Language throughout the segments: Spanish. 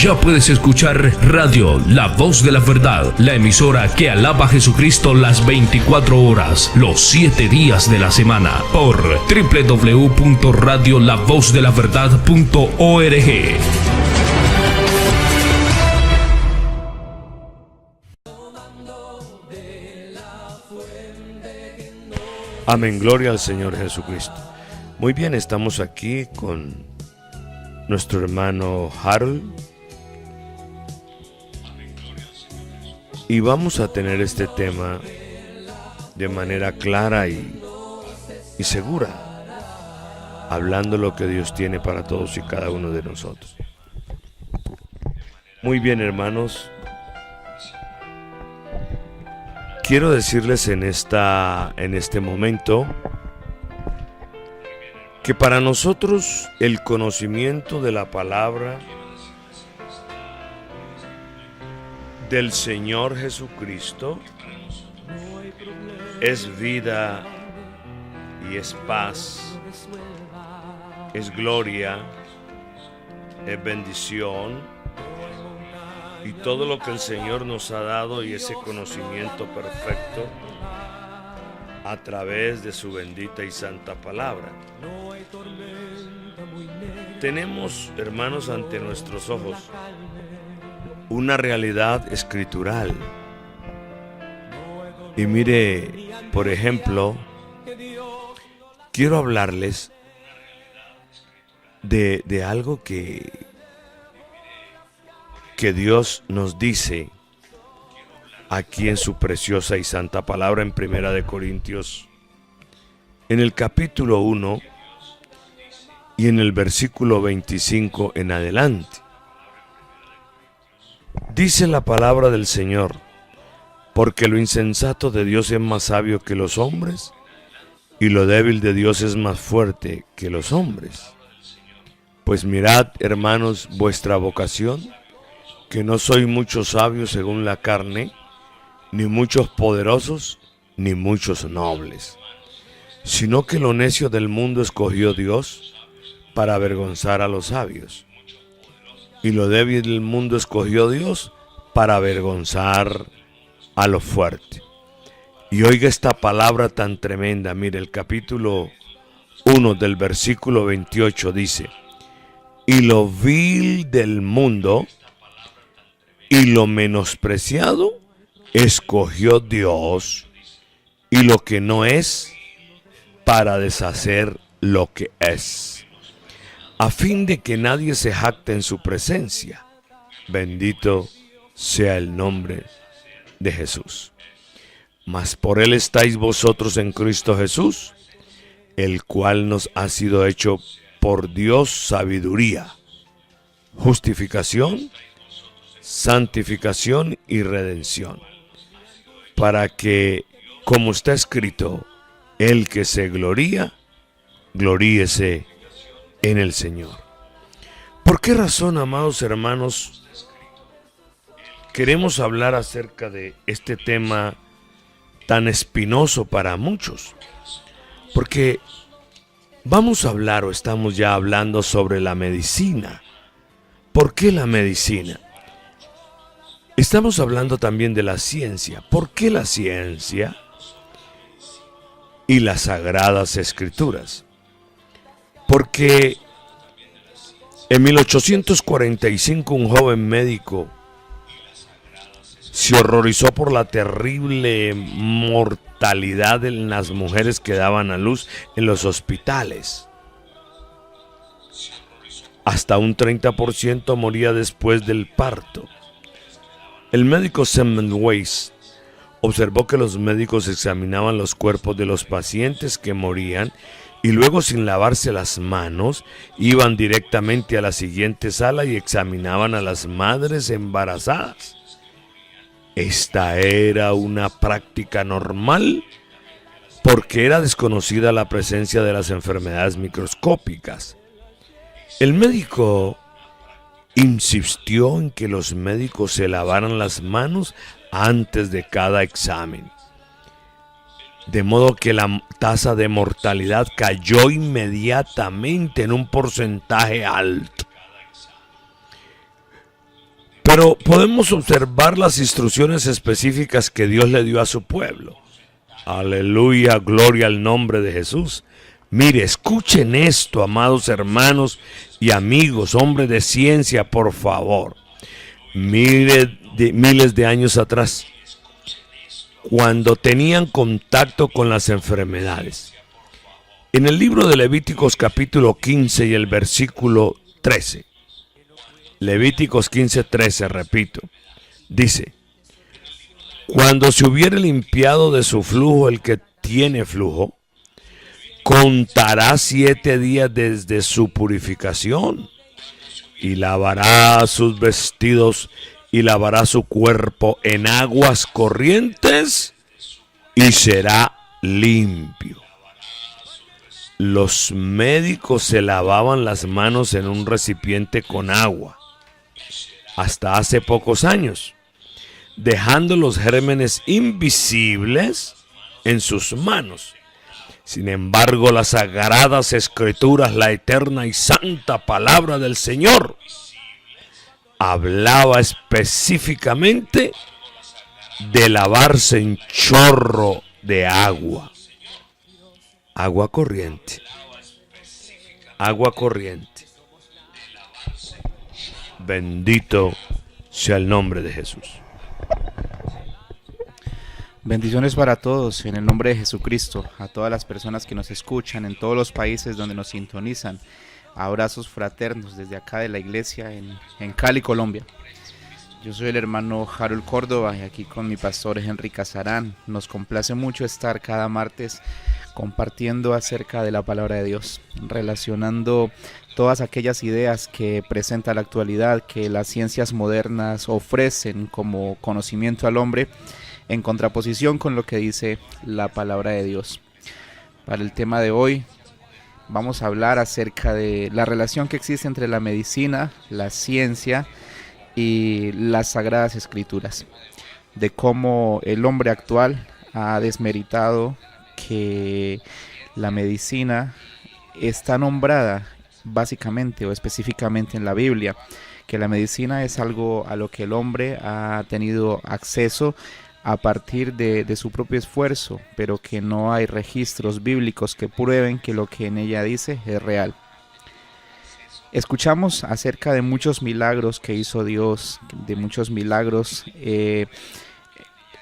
Ya puedes escuchar Radio La Voz de la Verdad, la emisora que alaba a Jesucristo las 24 horas, los 7 días de la semana, por www.radiolavozdelaverdad.org. Amén, gloria al Señor Jesucristo. Muy bien, estamos aquí con nuestro hermano Harold y vamos a tener este tema de manera clara y segura, hablando lo que Dios tiene para todos y cada uno de nosotros. Muy bien, hermanos, quiero decirles en este momento que para nosotros el conocimiento de la palabra del Señor Jesucristo es vida y es paz, es gloria, es bendición y todo lo que el Señor nos ha dado y ese conocimiento perfecto a través de su bendita y santa palabra. Tenemos, hermanos, ante nuestros ojos una realidad escritural. Y mire, por ejemplo, quiero hablarles de algo que Dios nos dice aquí en su preciosa y santa palabra en Primera de Corintios, en el capítulo 1 y en el versículo 25 en adelante. Dice la palabra del Señor: porque lo insensato de Dios es más sabio que los hombres, y lo débil de Dios es más fuerte que los hombres. Pues mirad, hermanos, vuestra vocación, que no sois muchos sabios según la carne, ni muchos poderosos, ni muchos nobles, sino que lo necio del mundo escogió Dios para avergonzar a los sabios, y lo débil del mundo escogió Dios para avergonzar a lo fuerte. Y oiga esta palabra tan tremenda. Mire, el capítulo 1 del versículo 28 dice: y lo vil del mundo y lo menospreciado escogió Dios, y lo que no es, para deshacer lo que es, a fin de que nadie se jacte en su presencia. Bendito sea el nombre de Jesús. Mas por él estáis vosotros en Cristo Jesús, el cual nos ha sido hecho por Dios sabiduría, justificación, santificación y redención, para que, como está escrito, el que se gloría, gloríese en el Señor. ¿Por qué razón, amados hermanos, queremos hablar acerca de este tema tan espinoso para muchos? Porque vamos a hablar, o estamos ya hablando, sobre la medicina. ¿Por qué la medicina? Estamos hablando también de la ciencia. ¿Por qué la ciencia? Y las sagradas escrituras. Porque en 1845 un joven médico se horrorizó por la terrible mortalidad de las mujeres que daban a luz en los hospitales. Hasta un 30% moría después del parto. El médico Semmelweis observó que los médicos examinaban los cuerpos de los pacientes que morían y luego, sin lavarse las manos, iban directamente a la siguiente sala y examinaban a las madres embarazadas. Esta era una práctica normal porque era desconocida la presencia de las enfermedades microscópicas. El médico insistió en que los médicos se lavaran las manos antes de cada examen, de modo que la tasa de mortalidad cayó inmediatamente en un porcentaje alto. Pero podemos observar las instrucciones específicas que Dios le dio a su pueblo. Aleluya, gloria al nombre de Jesús. Mire, escuchen esto, amados hermanos y amigos, hombres de ciencia, por favor. Mire, miles de años atrás, cuando tenían contacto con las enfermedades. En el libro de Levíticos capítulo 15 y el versículo 13. Levíticos 15:13, repito, dice: cuando se hubiere limpiado de su flujo el que tiene flujo, contará 7 días desde su purificación, y lavará sus vestidos y lavará su cuerpo en aguas corrientes, y será limpio. Los médicos se lavaban las manos en un recipiente con agua hasta hace pocos años, dejando los gérmenes invisibles en sus manos. Sin embargo, las sagradas escrituras, la eterna y santa palabra del Señor, hablaba específicamente de lavarse en chorro de agua. Agua corriente. Agua corriente. Bendito sea el nombre de Jesús. Bendiciones para todos en el nombre de Jesucristo, a todas las personas que nos escuchan en todos los países donde nos sintonizan. Abrazos fraternos desde acá de la iglesia en Cali, Colombia. Yo soy el hermano Harold Córdoba y aquí con mi pastor Henry Casarán. Nos complace mucho estar cada martes compartiendo acerca de la palabra de Dios, relacionando todas aquellas ideas que presenta la actualidad, que las ciencias modernas ofrecen como conocimiento al hombre, en contraposición con lo que dice la palabra de Dios. Para el tema de hoy vamos a hablar acerca de la relación que existe entre la medicina, la ciencia y las sagradas escrituras, de cómo el hombre actual ha desmeritado que la medicina está nombrada básicamente o específicamente en la Biblia, que la medicina es algo a lo que el hombre ha tenido acceso a partir de su propio esfuerzo, pero que no hay registros bíblicos que prueben que lo que en ella dice es real. Escuchamos acerca de muchos milagros que hizo Dios, de muchos milagros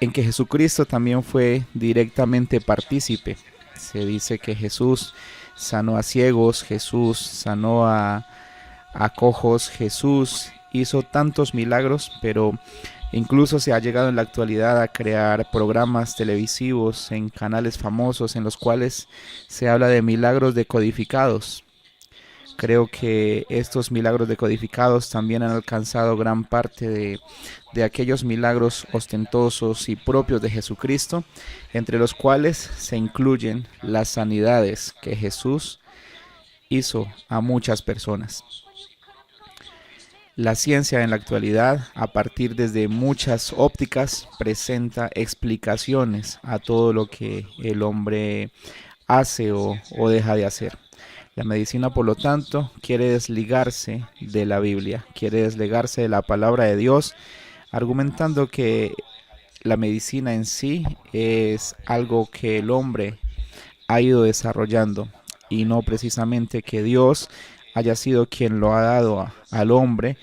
en que Jesucristo también fue directamente partícipe. Se dice que Jesús sanó a ciegos, Jesús sanó a cojos, Jesús hizo tantos milagros, pero incluso se ha llegado en la actualidad a crear programas televisivos en canales famosos en los cuales se habla de milagros decodificados. Creo que estos milagros decodificados también han alcanzado gran parte de aquellos milagros ostentosos y propios de Jesucristo, entre los cuales se incluyen las sanidades que Jesús hizo a muchas personas. La ciencia en la actualidad, a partir desde muchas ópticas, presenta explicaciones a todo lo que el hombre hace o deja de hacer. La medicina, por lo tanto, quiere desligarse de la Biblia, quiere desligarse de la palabra de Dios, argumentando que la medicina en sí es algo que el hombre ha ido desarrollando y no precisamente que Dios haya sido quien lo ha dado al hombre.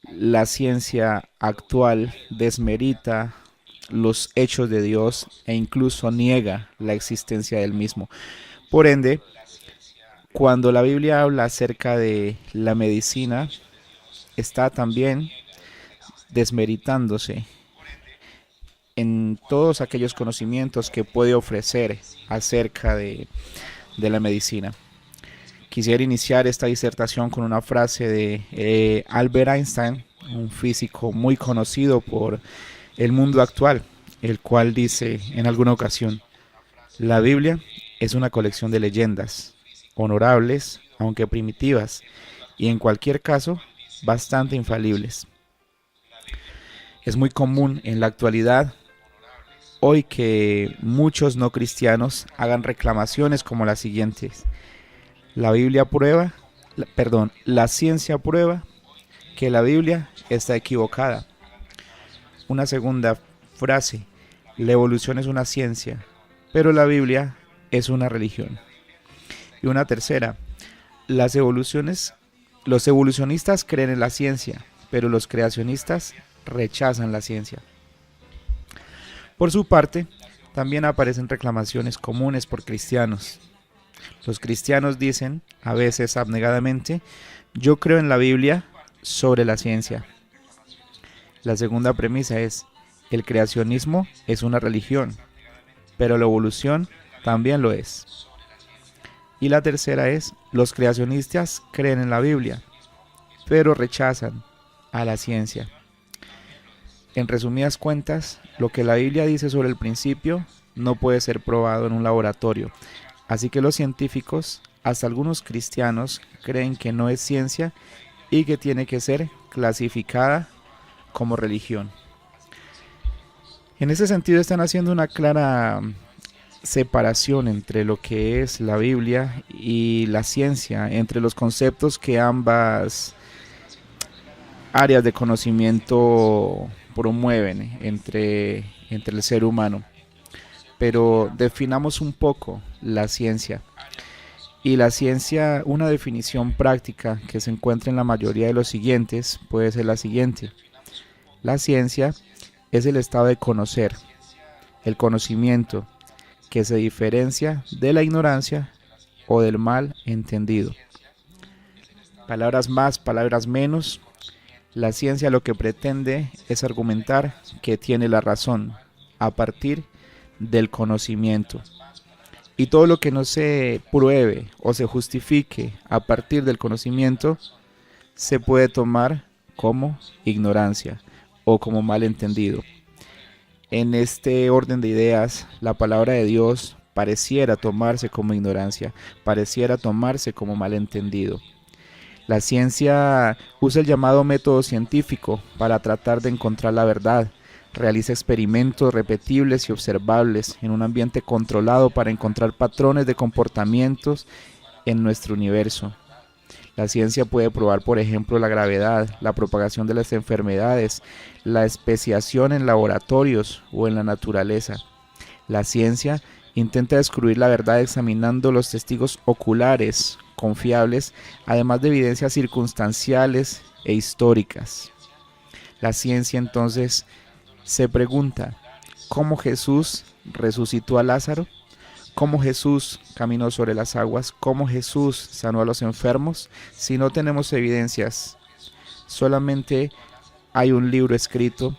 La ciencia actual desmerita los hechos de Dios e incluso niega la existencia del mismo. Por ende, cuando la Biblia habla acerca de la medicina, está también desmeritándose en todos aquellos conocimientos que puede ofrecer acerca de la medicina. Quisiera iniciar esta disertación con una frase de Albert Einstein, un físico muy conocido por el mundo actual, el cual dice en alguna ocasión: la Biblia es una colección de leyendas, honorables, aunque primitivas, y en cualquier caso, bastante infalibles. Es muy común en la actualidad hoy que muchos no cristianos hagan reclamaciones como las siguientes: la ciencia prueba que la Biblia está equivocada. Una segunda frase, la evolución es una ciencia, pero la Biblia es una religión. Y una tercera, los evolucionistas creen en la ciencia, pero los creacionistas rechazan la ciencia. Por su parte, también aparecen reclamaciones comunes por cristianos. Los cristianos dicen, a veces abnegadamente, yo creo en la Biblia sobre la ciencia. La segunda premisa es, el creacionismo es una religión, pero la evolución también lo es. Y la tercera es, los creacionistas creen en la Biblia, pero rechazan a la ciencia. En resumidas cuentas, lo que la Biblia dice sobre el principio no puede ser probado en un laboratorio. Así que los científicos, hasta algunos cristianos, creen que no es ciencia y que tiene que ser clasificada como religión. En ese sentido están haciendo una clara separación entre lo que es la Biblia y la ciencia, entre los conceptos que ambas áreas de conocimiento promueven entre el ser humano. Pero definamos un poco la ciencia. Y la ciencia, una definición práctica que se encuentra en la mayoría de los siguientes, puede ser la siguiente. La ciencia es el estado de conocer, el conocimiento, que se diferencia de la ignorancia o del mal entendido. Palabras más, palabras menos, la ciencia lo que pretende es argumentar que tiene la razón a partir del conocimiento. Y todo lo que no se pruebe o se justifique a partir del conocimiento se puede tomar como ignorancia o como malentendido. En este orden de ideas, la palabra de Dios pareciera tomarse como ignorancia, pareciera tomarse como malentendido. La ciencia usa el llamado método científico para tratar de encontrar la verdad. Realiza experimentos repetibles y observables en un ambiente controlado para encontrar patrones de comportamientos en nuestro universo. La ciencia puede probar, por ejemplo, la gravedad, la propagación de las enfermedades, la especiación en laboratorios o en la naturaleza. La ciencia intenta descubrir la verdad examinando los testigos oculares confiables, además de evidencias circunstanciales e históricas. La ciencia entonces se pregunta, ¿cómo Jesús resucitó a Lázaro? ¿Cómo Jesús caminó sobre las aguas? ¿Cómo Jesús sanó a los enfermos? Si no tenemos evidencias, solamente hay un libro escrito,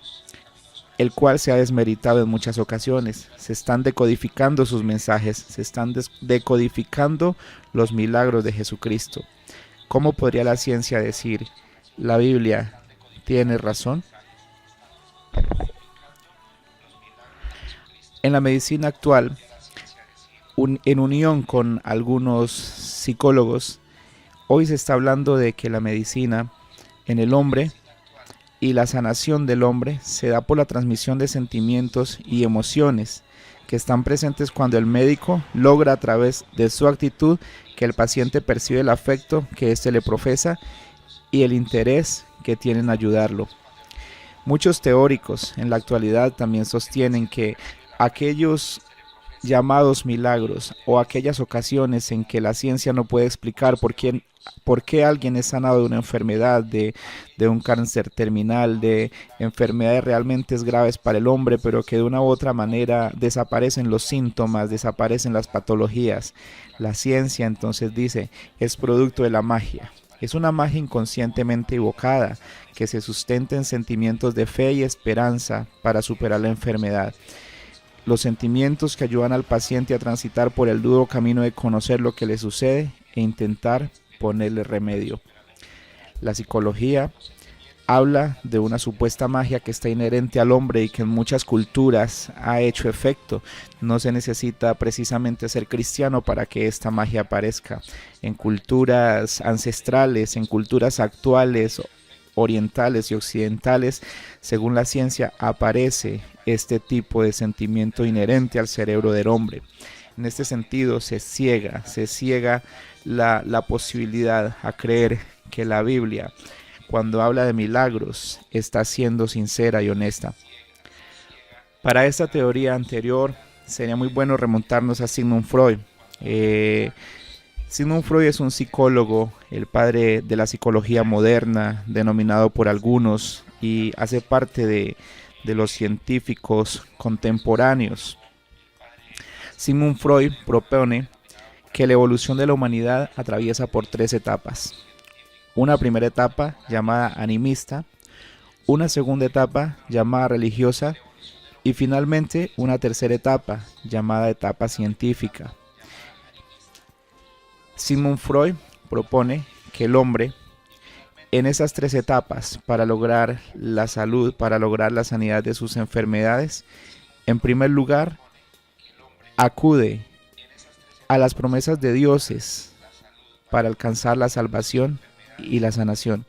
el cual se ha desmeritado en muchas ocasiones. Se están decodificando sus mensajes, se están decodificando los milagros de Jesucristo. ¿Cómo podría la ciencia decir, la Biblia tiene razón? En la medicina actual, en unión con algunos psicólogos, hoy se está hablando de que la medicina en el hombre y la sanación del hombre se da por la transmisión de sentimientos y emociones que están presentes cuando el médico logra a través de su actitud que el paciente percibe el afecto que éste le profesa y el interés que tiene en ayudarlo. Muchos teóricos en la actualidad también sostienen que aquellos llamados milagros o aquellas ocasiones en que la ciencia no puede explicar por qué alguien es sanado de una enfermedad, de un cáncer terminal, de enfermedades realmente graves para el hombre, pero que de una u otra manera desaparecen los síntomas, desaparecen las patologías. La ciencia entonces dice, es producto de la magia. Es una magia inconscientemente evocada que se sustenta en sentimientos de fe y esperanza para superar la enfermedad. Los sentimientos que ayudan al paciente a transitar por el duro camino de conocer lo que le sucede e intentar ponerle remedio. La psicología habla de una supuesta magia que está inherente al hombre y que en muchas culturas ha hecho efecto. No se necesita precisamente ser cristiano para que esta magia aparezca. En culturas ancestrales, en culturas actuales, orientales y occidentales, según la ciencia, aparece este tipo de sentimiento inherente al cerebro del hombre. En este sentido se ciega la posibilidad a creer que la Biblia cuando habla de milagros, está siendo sincera y honesta. Para esta teoría anterior, sería muy bueno remontarnos a Sigmund Freud. Sigmund Freud es un psicólogo, el padre de la psicología moderna, denominado por algunos, y hace parte de los científicos contemporáneos. Sigmund Freud propone que la evolución de la humanidad atraviesa por 3 etapas. Una primera etapa llamada animista, una segunda etapa llamada religiosa y finalmente una tercera etapa llamada etapa científica. Sigmund Freud propone que el hombre en esas 3 etapas, para lograr la salud, para lograr la sanidad de sus enfermedades, en primer lugar acude a las promesas de dioses para alcanzar la salvación y la sanación,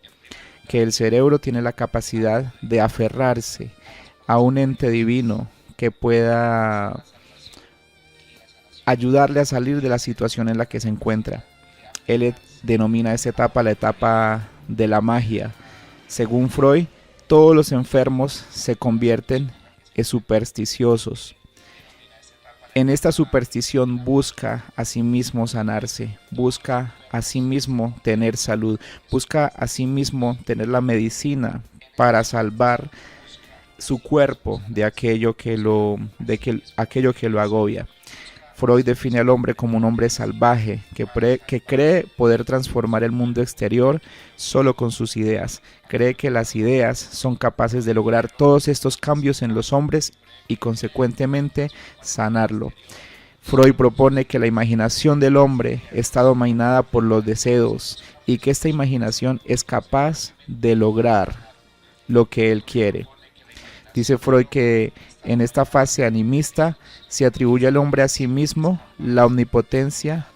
que el cerebro tiene la capacidad de aferrarse a un ente divino que pueda ayudarle a salir de la situación en la que se encuentra. Él denomina esta etapa la etapa de la magia. Según Freud, todos los enfermos se convierten en supersticiosos. En esta superstición busca a sí mismo sanarse, busca a sí mismo tener salud, busca a sí mismo tener la medicina para salvar su cuerpo de aquello que lo agobia. Freud define al hombre como un hombre salvaje que cree poder transformar el mundo exterior solo con sus ideas. Cree que las ideas son capaces de lograr todos estos cambios en los hombres y consecuentemente sanarlo. Freud propone que la imaginación del hombre está dominada por los deseos y que esta imaginación es capaz de lograr lo que él quiere. Dice Freud que en esta fase animista se atribuye al hombre a sí mismo la omnipotencia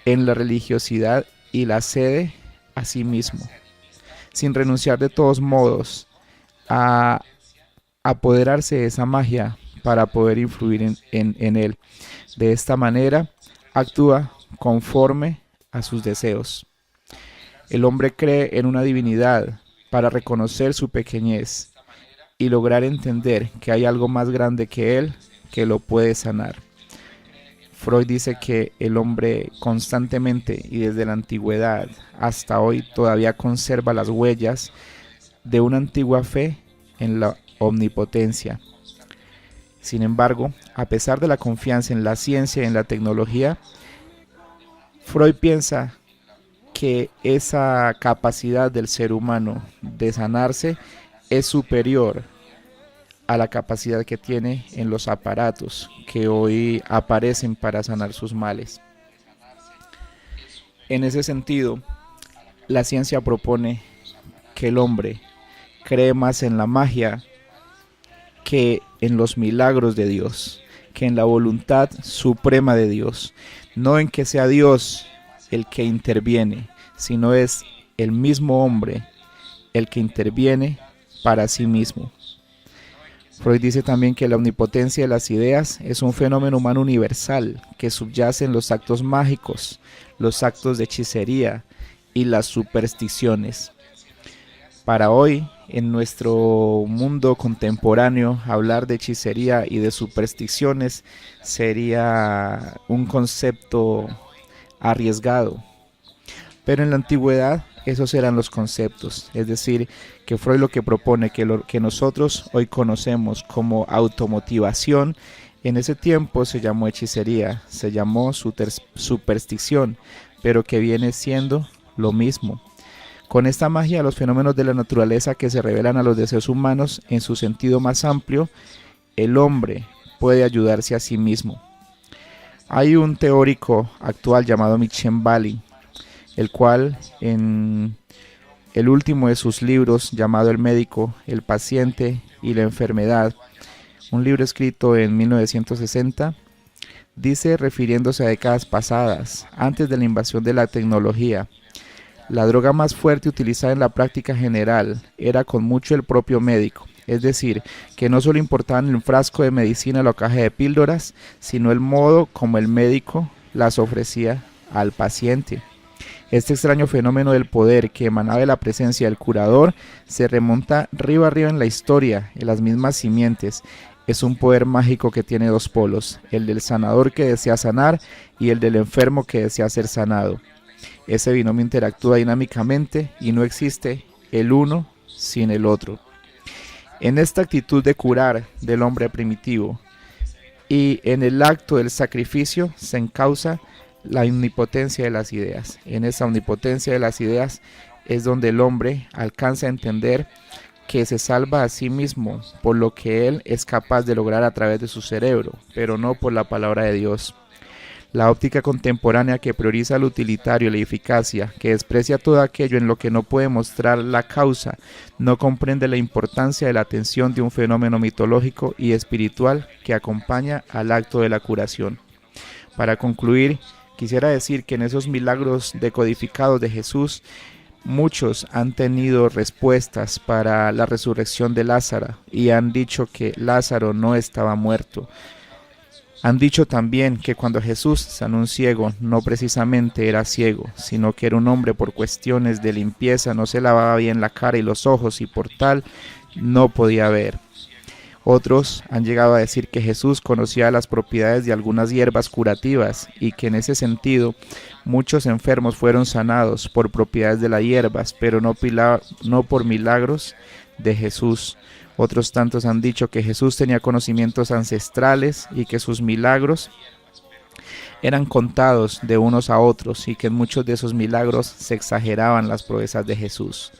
en la religiosidad y la cede a sí mismo, sin renunciar de todos modos a apoderarse de esa magia para poder influir en él. De esta manera actúa conforme a sus deseos. El hombre cree en una divinidad para reconocer su pequeñez y lograr entender que hay algo más grande que él que lo puede sanar. Freud dice que el hombre constantemente y desde la antigüedad hasta hoy todavía conserva las huellas de una antigua fe en la omnipotencia. Sin embargo, a pesar de la confianza en la ciencia y en la tecnología, Freud piensa que esa capacidad del ser humano de sanarse es superior a la capacidad que tiene en los aparatos que hoy aparecen para sanar sus males. En ese sentido, la ciencia propone que el hombre cree más en la magia que en los milagros de Dios, que en la voluntad suprema de Dios, no en que sea Dios el que interviene, sino es el mismo hombre el que interviene para sí mismo. Freud dice también que la omnipotencia de las ideas es un fenómeno humano universal que subyace en los actos mágicos, los actos de hechicería y las supersticiones. Para hoy, en nuestro mundo contemporáneo, hablar de hechicería y de supersticiones sería un concepto arriesgado. Pero en la antigüedad esos eran los conceptos, es decir, que Freud lo que propone, que lo que nosotros hoy conocemos como automotivación, en ese tiempo se llamó hechicería, se llamó superstición, pero que viene siendo lo mismo. Con esta magia, los fenómenos de la naturaleza que se revelan a los deseos humanos en su sentido más amplio, el hombre puede ayudarse a sí mismo. Hay un teórico actual llamado Csikszentmihalyi, el cual en el último de sus libros llamado El médico, el paciente y la enfermedad, un libro escrito en 1960, dice, refiriéndose a décadas pasadas, antes de la invasión de la tecnología, la droga más fuerte utilizada en la práctica general era con mucho el propio médico, es decir, que no solo importaba en el frasco de medicina o la caja de píldoras, sino el modo como el médico las ofrecía al paciente. Este extraño fenómeno del poder que emanaba de la presencia del curador se remonta río arriba en la historia, en las mismas simientes. Es un poder mágico que tiene dos polos, el del sanador que desea sanar y el del enfermo que desea ser sanado. Ese binomio interactúa dinámicamente y no existe el uno sin el otro. En esta actitud de curar del hombre primitivo y en el acto del sacrificio se encausa la omnipotencia de las ideas. En esa omnipotencia de las ideas es donde el hombre alcanza a entender que se salva a sí mismo por lo que él es capaz de lograr a través de su cerebro, pero no por la palabra de Dios. La óptica contemporánea que prioriza lo utilitario y la eficacia, que desprecia todo aquello en lo que no puede mostrar la causa, no comprende la importancia de la atención de un fenómeno mitológico y espiritual que acompaña al acto de la curación. Para concluir, quisiera decir que en esos milagros decodificados de Jesús, muchos han tenido respuestas para la resurrección de Lázaro y han dicho que Lázaro no estaba muerto. Han dicho también que cuando Jesús sanó a un ciego, no precisamente era ciego, sino que era un hombre por cuestiones de limpieza, no se lavaba bien la cara y los ojos y por tal no podía ver. Otros han llegado a decir que Jesús conocía las propiedades de algunas hierbas curativas y que en ese sentido muchos enfermos fueron sanados por propiedades de las hierbas, pero no por milagros de Jesús. Otros tantos han dicho que Jesús tenía conocimientos ancestrales y que sus milagros eran contados de unos a otros y que en muchos de esos milagros se exageraban las proezas de Jesús.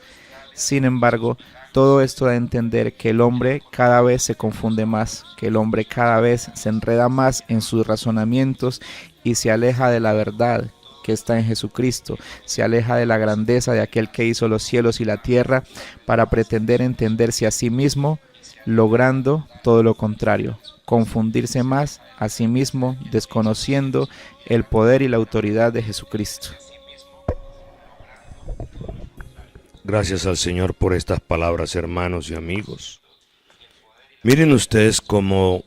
Sin embargo, todo esto da a entender que el hombre cada vez se confunde más, que el hombre cada vez se enreda más en sus razonamientos y se aleja de la verdad que está en Jesucristo, se aleja de la grandeza de aquel que hizo los cielos y la tierra para pretender entenderse a sí mismo, logrando todo lo contrario, confundirse más a sí mismo, desconociendo el poder y la autoridad de Jesucristo. Gracias al Señor por estas palabras, hermanos y amigos. Miren ustedes cómo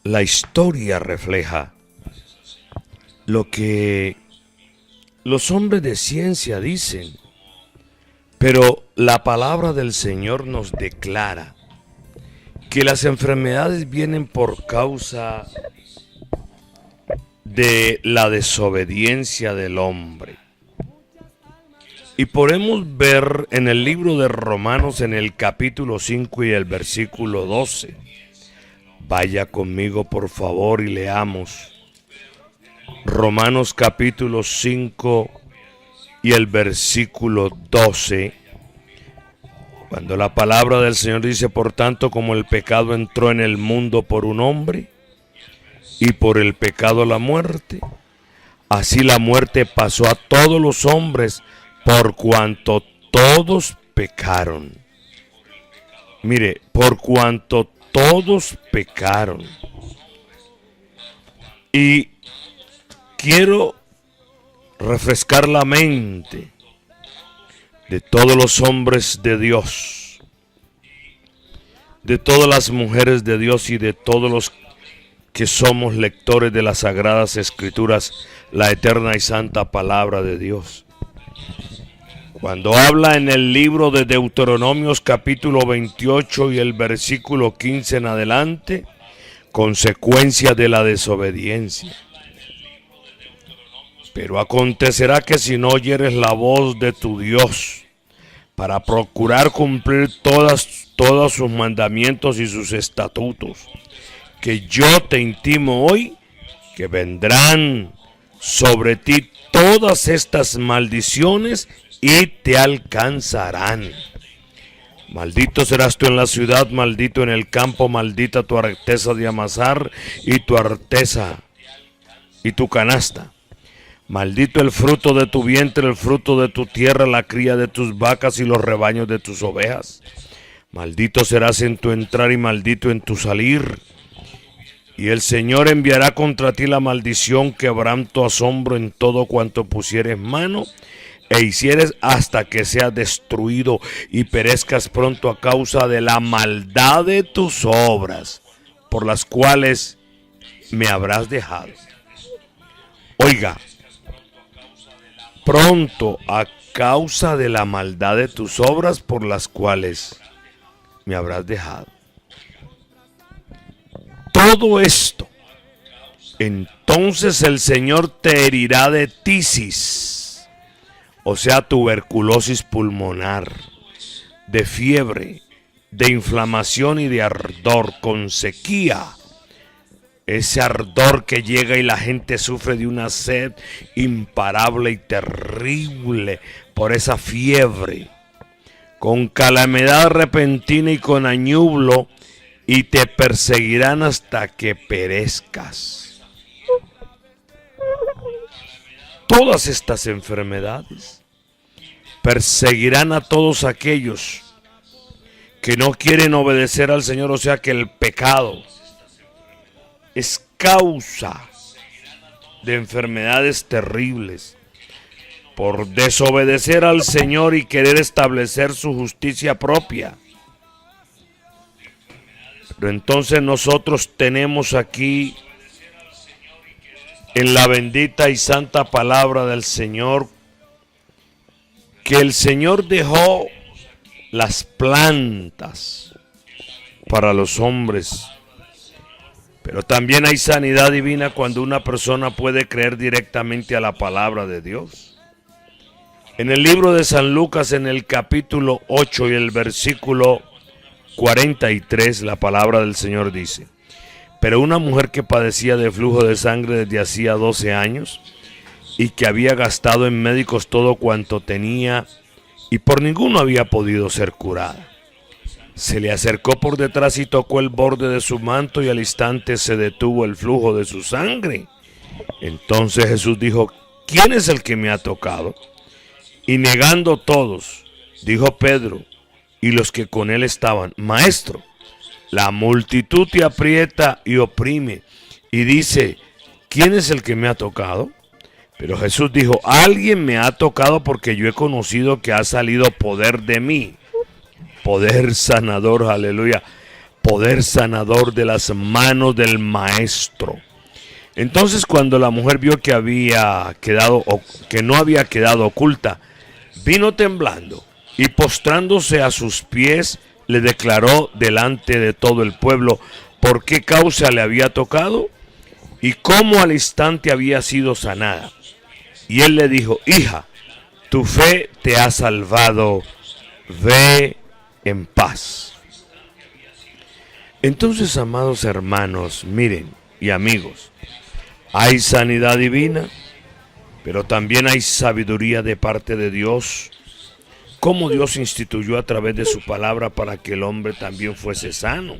la historia refleja lo que los hombres de ciencia dicen, pero la palabra del Señor nos declara que las enfermedades vienen por causa de la desobediencia del hombre. Y podemos ver en el libro de Romanos en el capítulo 5 y el versículo 12. Vaya conmigo por favor y leamos. Romanos capítulo 5 y el versículo 12. Cuando la palabra del Señor dice, por tanto, como el pecado entró en el mundo por un hombre, y por el pecado la muerte, así la muerte pasó a todos los hombres, por cuanto todos pecaron. Mire, por cuanto todos pecaron. Y quiero refrescar la mente de todos los hombres de Dios, de todas las mujeres de Dios y de todos los que somos lectores de las Sagradas Escrituras, la eterna y santa palabra de Dios. Cuando habla en el libro de Deuteronomios capítulo 28 y el versículo 15 en adelante, consecuencia de la desobediencia. Pero acontecerá que si no oyeres la voz de tu Dios, para procurar cumplir todos sus mandamientos y sus estatutos, que yo te intimo hoy, que vendrán sobre ti todas estas maldiciones y te alcanzarán. Maldito serás tú en la ciudad, maldito en el campo, maldita tu arteza de amasar y tu arteza y tu canasta. Maldito el fruto de tu vientre, el fruto de tu tierra, la cría de tus vacas y los rebaños de tus ovejas. Maldito serás en tu entrar y maldito en tu salir. Y el Señor enviará contra ti la maldición, quebranto, asombro en todo cuanto pusieres mano, e hicieres hasta que seas destruido y perezcas pronto a causa de la maldad de tus obras, por las cuales me habrás dejado. Oiga, pronto a causa de la maldad de tus obras por las cuales me habrás dejado. Todo esto, entonces el Señor te herirá de tisis, o sea, tuberculosis pulmonar, de fiebre, de inflamación y de ardor, con sequía. Ese ardor que llega y la gente sufre de una sed imparable y terrible por esa fiebre, con calamidad repentina y con añublo, y te perseguirán hasta que perezcas. Todas estas enfermedades perseguirán a todos aquellos que no quieren obedecer al Señor, o sea que el pecado es causa de enfermedades terribles por desobedecer al Señor y querer establecer su justicia propia. Pero entonces nosotros tenemos aquí en la bendita y santa palabra del Señor que el Señor dejó las plantas para los hombres. Pero también hay sanidad divina cuando una persona puede creer directamente a la palabra de Dios. En el libro de San Lucas, en el capítulo 8 y el versículo 43, la palabra del Señor dice: pero una mujer que padecía de flujo de sangre desde hacía 12 años y que había gastado en médicos todo cuanto tenía y por ninguno había podido ser curada, se le acercó por detrás y tocó el borde de su manto, y al instante se detuvo el flujo de su sangre. Entonces Jesús dijo: ¿quién es el que me ha tocado? Y negando todos, dijo Pedro y los que con él estaban: Maestro, la multitud te aprieta y oprime, y dice: ¿quién es el que me ha tocado? Pero Jesús dijo: alguien me ha tocado, porque yo he conocido que ha salido poder de mí. Poder sanador, aleluya. Poder sanador de las manos del Maestro. Entonces, cuando la mujer vio que no había quedado oculta, vino temblando y postrándose a sus pies, le declaró delante de todo el pueblo por qué causa le había tocado y cómo al instante había sido sanada. Y él le dijo: hija, tu fe te ha salvado, ve en paz. Entonces, amados hermanos, miren, y amigos, hay sanidad divina, pero también hay sabiduría de parte de Dios, como Dios instituyó a través de su palabra para que el hombre también fuese sano.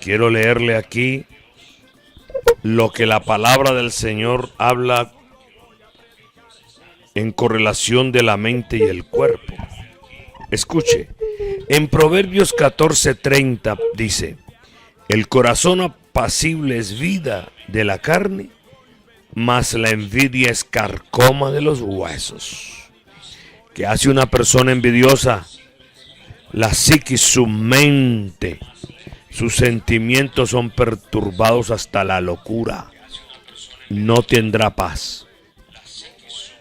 Quiero leerle aquí lo que la palabra del Señor habla en correlación de la mente y el cuerpo. Escuche, en Proverbios 14:30 dice: el corazón apacible es vida de la carne, mas la envidia es carcoma de los huesos. ¿Qué hace una persona envidiosa? La psiquis, su mente, sus sentimientos son perturbados hasta la locura. No tendrá paz.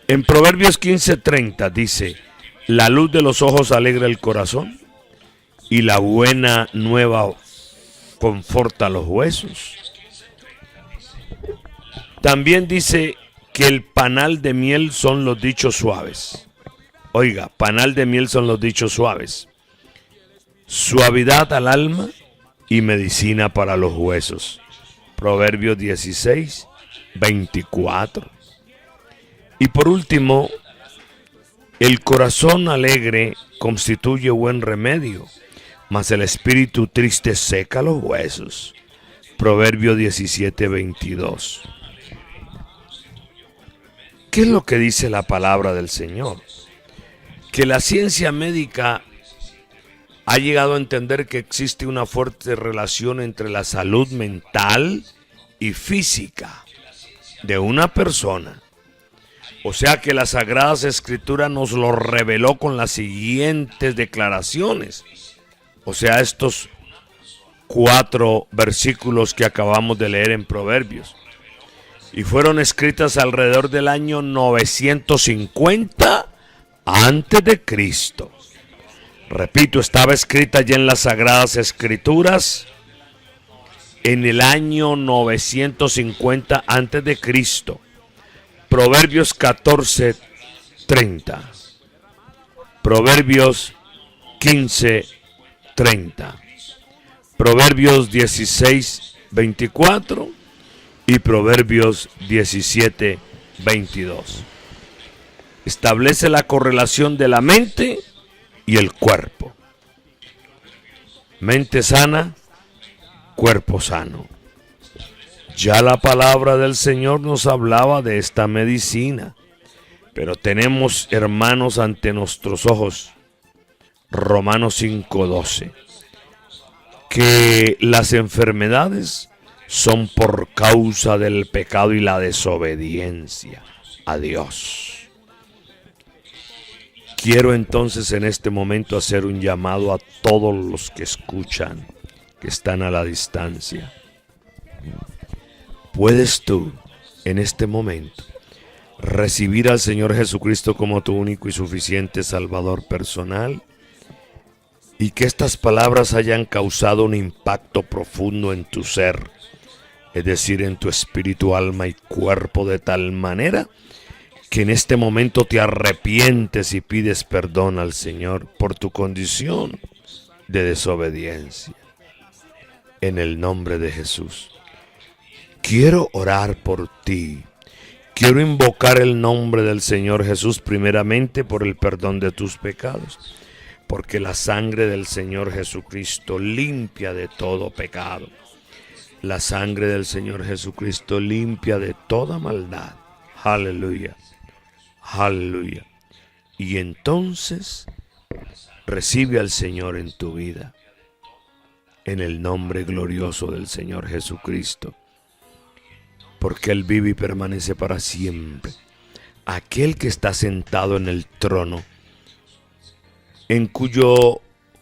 En Proverbios 15:30 dice: la luz de los ojos alegra el corazón, y la buena nueva conforta los huesos. También dice que el panal de miel son los dichos suaves. Oiga, panal de miel son los dichos suaves. Suavidad al alma y medicina para los huesos. Proverbios 16:24. Y por último, el corazón alegre constituye buen remedio, mas el espíritu triste seca los huesos. Proverbio 17:22. ¿Qué es lo que dice la palabra del Señor? Que la ciencia médica ha llegado a entender que existe una fuerte relación entre la salud mental y física de una persona. O sea que la Sagrada Escritura nos lo reveló con las siguientes declaraciones. O sea, estos 4 versículos que acabamos de leer en Proverbios. y fueron escritas alrededor del año 950 antes de Cristo. Repito, estaba escrita ya en las Sagradas Escrituras en el año 950 antes de Cristo. Proverbios 14:30. Proverbios 15:30. Proverbios 16:24 y Proverbios 17:22. Establece la correlación de la mente y el cuerpo. Mente sana, cuerpo sano. Ya la palabra del Señor nos hablaba de esta medicina, pero tenemos, hermanos, ante nuestros ojos, Romanos 5:12, que las enfermedades son por causa del pecado y la desobediencia a Dios. Quiero entonces en este momento hacer un llamado a todos los que escuchan, que están a la distancia. ¿Puedes tú en este momento recibir al Señor Jesucristo como tu único y suficiente Salvador personal? Y que estas palabras hayan causado un impacto profundo en tu ser, es decir, en tu espíritu, alma y cuerpo, de tal manera que en este momento te arrepientes y pides perdón al Señor por tu condición de desobediencia. En el nombre de Jesús, quiero orar por ti. Quiero invocar el nombre del Señor Jesús primeramente por el perdón de tus pecados, porque la sangre del Señor Jesucristo limpia de todo pecado. La sangre del Señor Jesucristo limpia de toda maldad. Aleluya. Aleluya. Y entonces recibe al Señor en tu vida, en el nombre glorioso del Señor Jesucristo, porque Él vive y permanece para siempre. Aquel que está sentado en el trono, en cuyo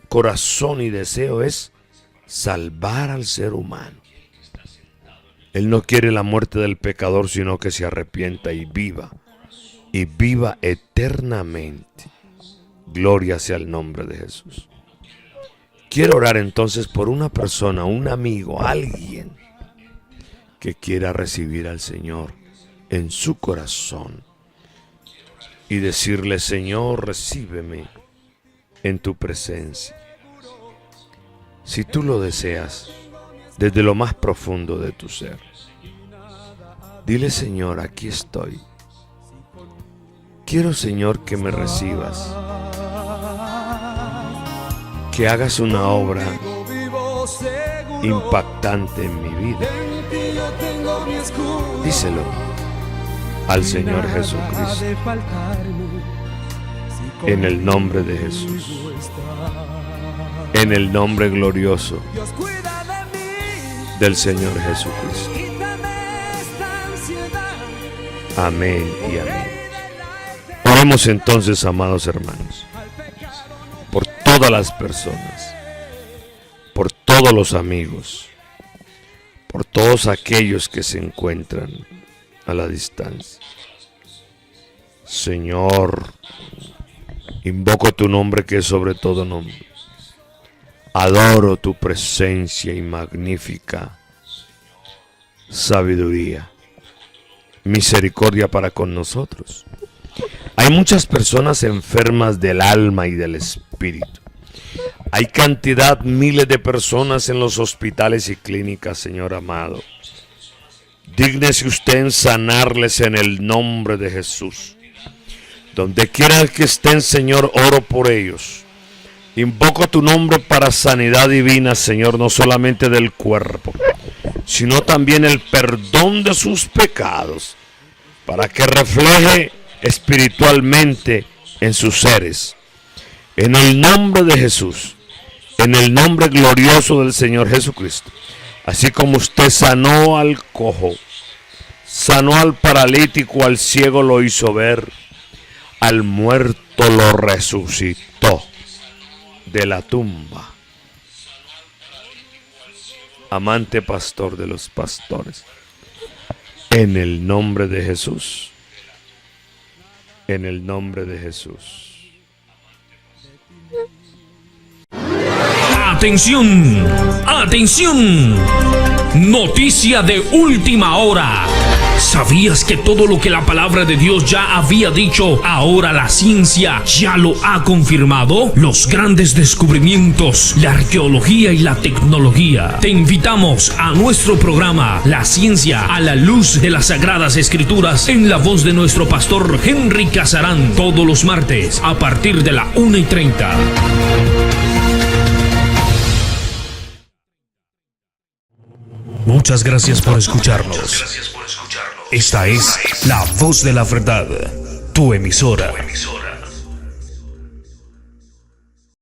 corazón y deseo es salvar al ser humano. Él no quiere la muerte del pecador, sino que se arrepienta y viva eternamente. Gloria sea el nombre de Jesús. Quiero orar entonces por una persona, un amigo, alguien que quiera recibir al Señor en su corazón y decirle: Señor, recíbeme en tu presencia. Si tú lo deseas desde lo más profundo de tu ser, dile: Señor, aquí estoy. Quiero, Señor, que me recibas, que hagas una obra impactante en mi vida. Díselo al Señor Jesucristo, en el nombre de Jesús, en el nombre glorioso del Señor Jesucristo. Amén y amén. Oremos entonces, amados hermanos, por todas las personas, por todos los amigos, por todos aquellos que se encuentran a la distancia. Señor, invoco tu nombre, que es sobre todo nombre. Adoro tu presencia y magnífica sabiduría, misericordia para con nosotros. Hay muchas personas enfermas del alma y del espíritu. Hay cantidad, miles de personas en los hospitales y clínicas, Señor amado. Dígnese usted en sanarles en el nombre de Jesús. Donde quiera que estén, Señor, oro por ellos. Invoco tu nombre para sanidad divina, Señor, no solamente del cuerpo, sino también el perdón de sus pecados, para que refleje espiritualmente en sus seres. En el nombre de Jesús, en el nombre glorioso del Señor Jesucristo, así como usted sanó al cojo, sanó al paralítico, al ciego lo hizo ver, al muerto lo resucitó de la tumba. Amante pastor de los pastores, En el nombre de Jesús. En el nombre de Jesús. ¡Atención! ¡Atención! Noticia de última hora. ¿Sabías que todo lo que la palabra de Dios ya había dicho, ahora la ciencia ya lo ha confirmado? Los grandes descubrimientos, la arqueología y la tecnología. Te invitamos a nuestro programa La Ciencia a la Luz de las Sagradas Escrituras, en la voz de nuestro pastor Henry Casarán, todos los martes a partir de la 1:30. Muchas gracias por escucharnos. Esta es La Voz de la Verdad, tu emisora.